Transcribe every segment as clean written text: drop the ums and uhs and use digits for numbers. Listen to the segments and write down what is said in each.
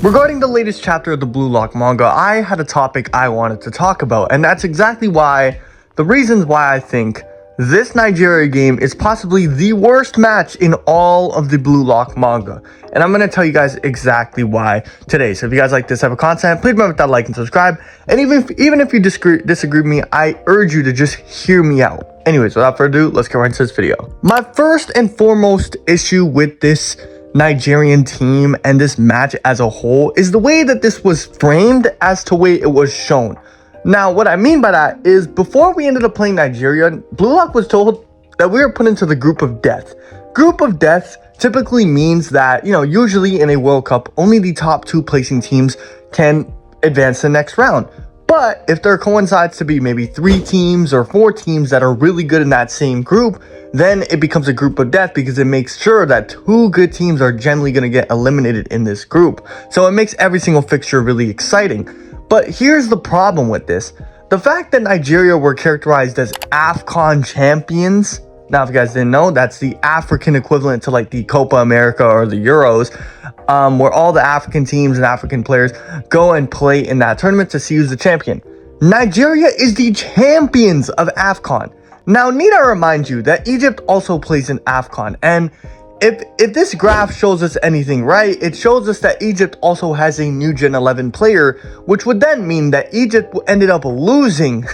Regarding the latest chapter of the Blue Lock manga, I had a topic I wanted to talk about, and that's exactly the reasons why I think this Nigeria game is possibly the worst match in all of the Blue Lock manga. And I'm going to tell you guys exactly why today. So if you guys like this type of content, please remember to like and subscribe. And even if you disagree with me, I urge you to just hear me out. Anyways, without further ado, let's get right into this video. My first and foremost issue with this Nigerian team and this match as a whole is the way that this was framed as to the way it was shown. Now, what I mean by that is before we ended up playing Nigeria, Blue Lock was told that we were put into the group of death. Group of death typically means that, usually in a World Cup, only the top 2 placing teams can advance to the next round. But if there coincides to be maybe 3 teams or 4 teams that are really good in that same group, then it becomes a group of death because it makes sure that 2 good teams are generally going to get eliminated in this group. So it makes every single fixture really exciting. But here's the problem with this. The fact that Nigeria were characterized as AFCON champions. Now, if you guys didn't know, that's the African equivalent to like the Copa America or the Euros, where all the African teams and African players go and play in that tournament to see who's the champion. Nigeria is the champions of AFCON. Now, need I remind you that Egypt also plays in AFCON, and if this graph shows us anything right, it shows us that Egypt also has a new Gen 11 player, which would then mean that Egypt ended up losing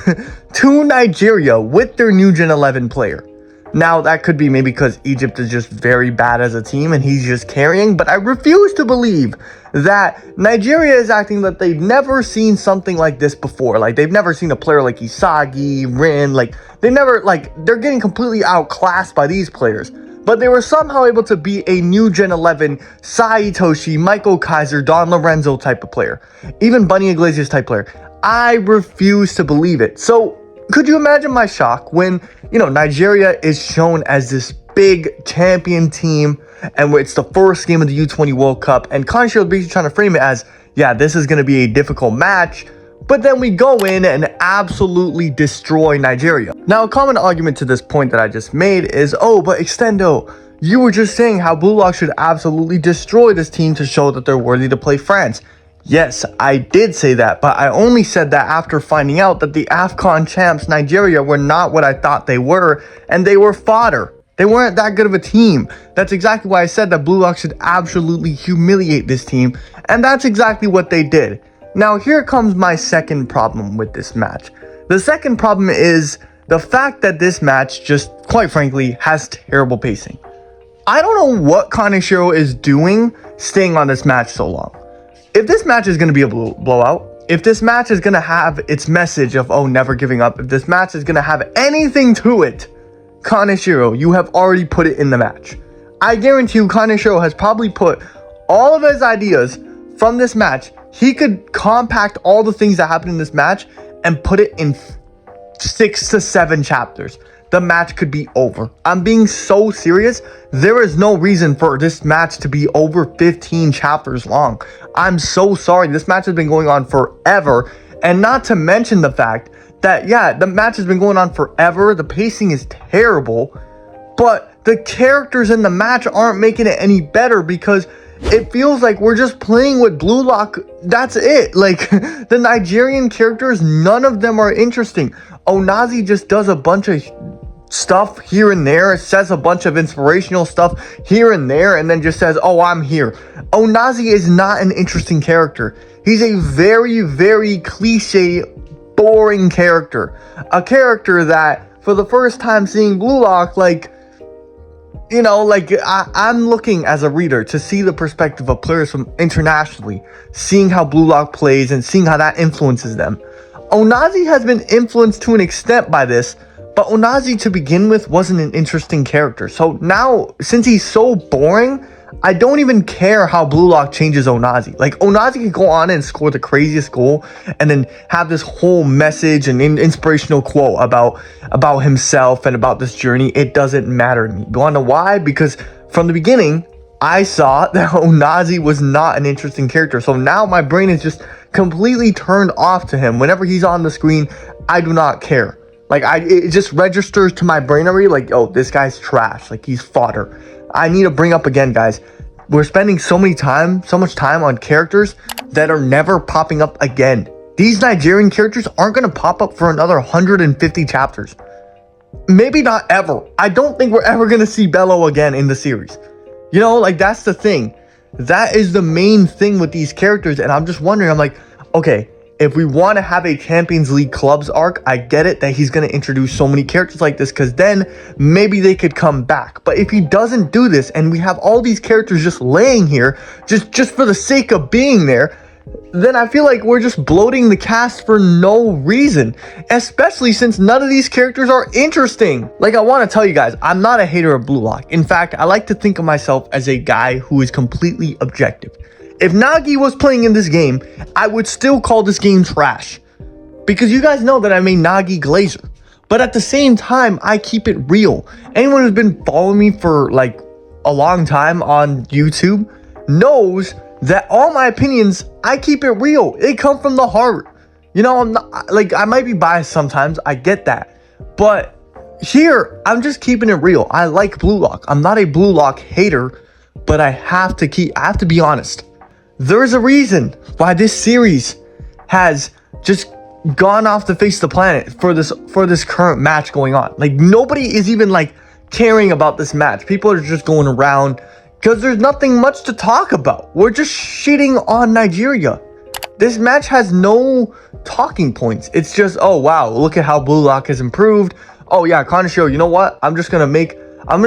to Nigeria with their new Gen 11 player. Now, that could be maybe because Egypt is just very bad as a team and he's just carrying, but I refuse to believe that Nigeria is acting like they've never seen something like this before. Like, they've never seen a player like Isagi, Rin, they're getting completely outclassed by these players. But they were somehow able to be a new Gen 11, Saitoshi, Michael Kaiser, Don Lorenzo type of player. Even Bunny Iglesias type player. I refuse to believe it. So, could you imagine my shock when, Nigeria is shown as this big champion team and it's the first game of the U20 World Cup, and Kaneshiro is basically trying to frame it as, yeah, this is going to be a difficult match, but then we go in and absolutely destroy Nigeria. Now, a common argument to this point that I just made is, oh, but Extendo, you were just saying how Blue Lock should absolutely destroy this team to show that they're worthy to play France. Yes, I did say that, but I only said that after finding out that the AFCON champs Nigeria were not what I thought they were, and they were fodder. They weren't that good of a team. That's exactly why I said that Blue Lock should absolutely humiliate this team, and that's exactly what they did. Now, here comes my second problem with this match. The second problem is the fact that this match just, quite frankly, has terrible pacing. I don't know what Kaneshiro is doing staying on this match so long. If this match is going to be a blowout, if this match is going to have its message of, oh, never giving up, if this match is going to have anything to it, Kaneshiro, you have already put it in the match. I guarantee you Kaneshiro has probably put all of his ideas from this match. He could compact all the things that happened in this match and put it in 6 to 7 chapters. The match could be over. I'm being so serious. There is no reason for this match to be over 15 chapters long. I'm so sorry. This match has been going on forever. And not to mention the fact that, yeah, the match has been going on forever. The pacing is terrible. But the characters in the match aren't making it any better because it feels like we're just playing with Blue Lock. That's it. Like, the Nigerian characters, none of them are interesting. Onazi just does a bunch of stuff here and there, says a bunch of inspirational stuff here and there, and then just says, oh, I'm here. Onazi is not an interesting character. He's a very, very cliche, boring character. A character that, for the first time seeing Blue Lock, I'm looking as a reader to see the perspective of players from internationally, seeing how Blue Lock plays and seeing how that influences them. Onazi has been influenced to an extent by this, but Onazi to begin with wasn't an interesting character. So now, since he's so boring, I don't even care how Blue Lock changes Onazi. Like, Onazi can go on and score the craziest goal and then have this whole message and inspirational quote about himself and about this journey. It doesn't matter to me. You want to know why? Because from the beginning, I saw that Onazi was not an interesting character. So now my brain is just completely turned off to him. Whenever he's on the screen, I do not care. Like, it just registers to my brain already, like, oh, this guy's trash. Like, he's fodder. I need to bring up again, guys. we're spending so much time on characters that are never popping up again. These Nigerian characters aren't going to pop up for another 150 chapters. Maybe not ever. I don't think we're ever going to see Bello again in the series. You know, like, that's the thing. That is the main thing with these characters. And I'm just wondering, I'm like, okay, if we want to have a Champions League clubs arc, I get it that he's going to introduce so many characters like this, because then maybe they could come back. But if he doesn't do this and we have all these characters just laying here, just for the sake of being there, then I feel like we're just bloating the cast for no reason, especially since none of these characters are interesting. Like, I want to tell you guys, I'm not a hater of Blue Lock. In fact, I like to think of myself as a guy who is completely objective. If Nagi was playing in this game, I would still call this game trash, because you guys know that I'm a Nagi glazer. But at the same time, I keep it real. Anyone who's been following me for like a long time on YouTube knows that all my opinions, I keep it real. They come from the heart. You know, I'm not, like, I might be biased sometimes, I get that. But here, I'm just keeping it real. I like Blue Lock. I'm not a Blue Lock hater, but I have to be honest. There's a reason why this series has just gone off the face of the planet for this current match going on. Like, nobody is even like caring about this match. People are just going around because there's nothing much to talk about. We're just shitting on Nigeria. This match has no talking points. It's just, oh wow, look at how Blue Lock has improved. Oh yeah, Kaneshiro, you know what? I'm just gonna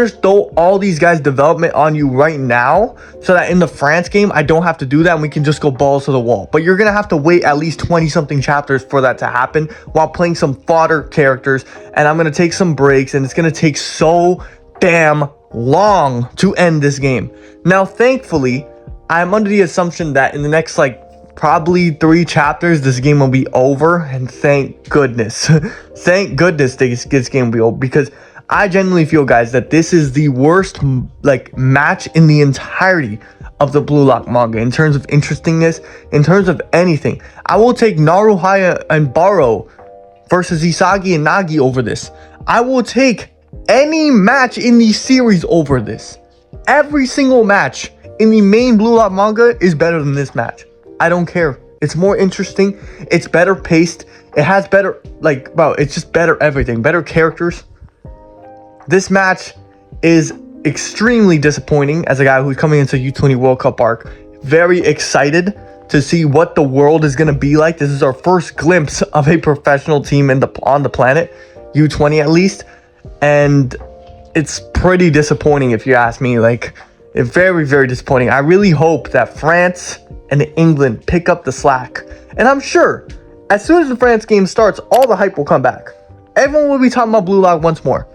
throw all these guys' development on you right now, so that in the France game, I don't have to do that and we can just go balls to the wall. But you're gonna have to wait at least 20-something chapters for that to happen while playing some fodder characters, and I'm gonna take some breaks, and it's gonna take so damn long to end this game. Now, thankfully, I'm under the assumption that in the next, like, probably 3 chapters, this game will be over, and thank goodness. Thank goodness this game will be over, because I genuinely feel, guys, that this is the worst, like, match in the entirety of the Blue Lock manga in terms of interestingness, in terms of anything. I will take Naruhaya and Burū versus Isagi and Nagi over this. I will take any match in the series over this. Every single match in the main Blue Lock manga is better than this match. I don't care. It's more interesting. It's better paced. It has better, like, well, it's just better everything. Better characters. This match is extremely disappointing as a guy who's coming into U20 World Cup arc. Very excited to see what the world is going to be like. This is our first glimpse of a professional team on the planet, U20 at least. And it's pretty disappointing if you ask me. Like, it's very, very disappointing. I really hope that France and England pick up the slack. And I'm sure as soon as the France game starts, all the hype will come back. Everyone will be talking about Blue Lock once more.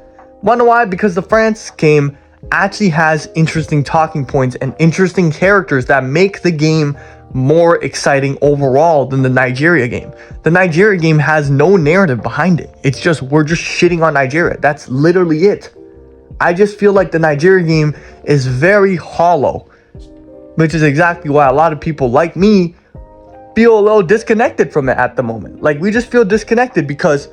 Wonder why? Because the France game actually has interesting talking points and interesting characters that make the game more exciting overall than the Nigeria game. The Nigeria game has no narrative behind it. It's just, we're just shitting on Nigeria. That's literally it. I just feel like the Nigeria game is very hollow, which is exactly why a lot of people like me feel a little disconnected from it at the moment. Like, we just feel disconnected because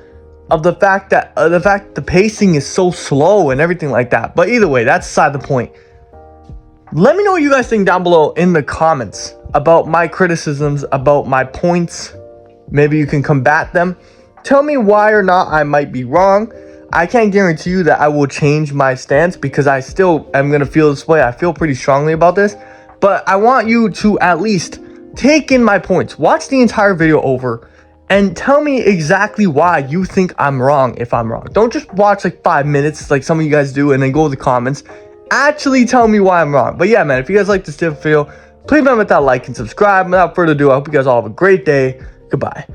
of the fact that the pacing is so slow and everything like that. But either way, that's beside the point. Let me know what you guys think down below in the comments about my criticisms, about my points. Maybe you can combat them. Tell me why or not I might be wrong. I can't guarantee you that I will change my stance, because I still am going to feel this way. I feel pretty strongly about this. But I want you to at least take in my points. Watch the entire video over and tell me exactly why you think I'm wrong if I'm wrong. Don't just watch like 5 minutes like some of you guys do and then go to the comments. Actually tell me why I'm wrong. But yeah, man, if you guys like this video, please remember to like and subscribe. Without further ado, I hope you guys all have a great day. Goodbye.